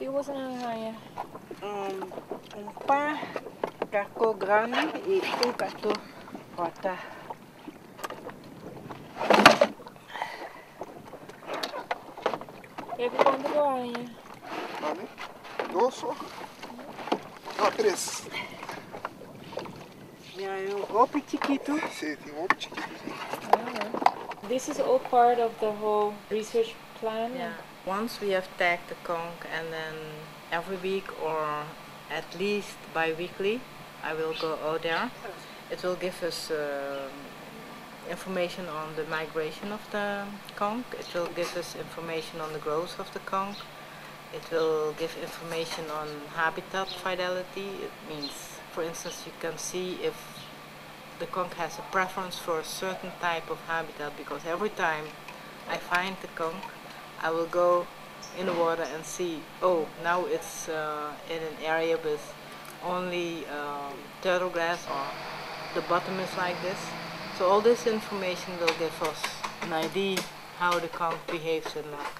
E você não arranha? Par cacô grande e cacô rota. E quando que arranha? Vale? Dos só? Não, três. Um golpe chiquito. Sim, tem um chiquito. This is all part of the whole research plan? Yeah. Once we have tagged the conch, and then every week or at least bi-weekly I will go out there. It will give us information on the migration of the conch. It will give us information on the growth of the conch. It will give information on habitat fidelity. It means, for instance, you can see if the conch has a preference for a certain type of habitat, because every time I find the conch, I will go in the water and see, oh, now it's in an area with only turtle grass, or the bottom is like this. So all this information will give us an idea how the conch behaves in lake.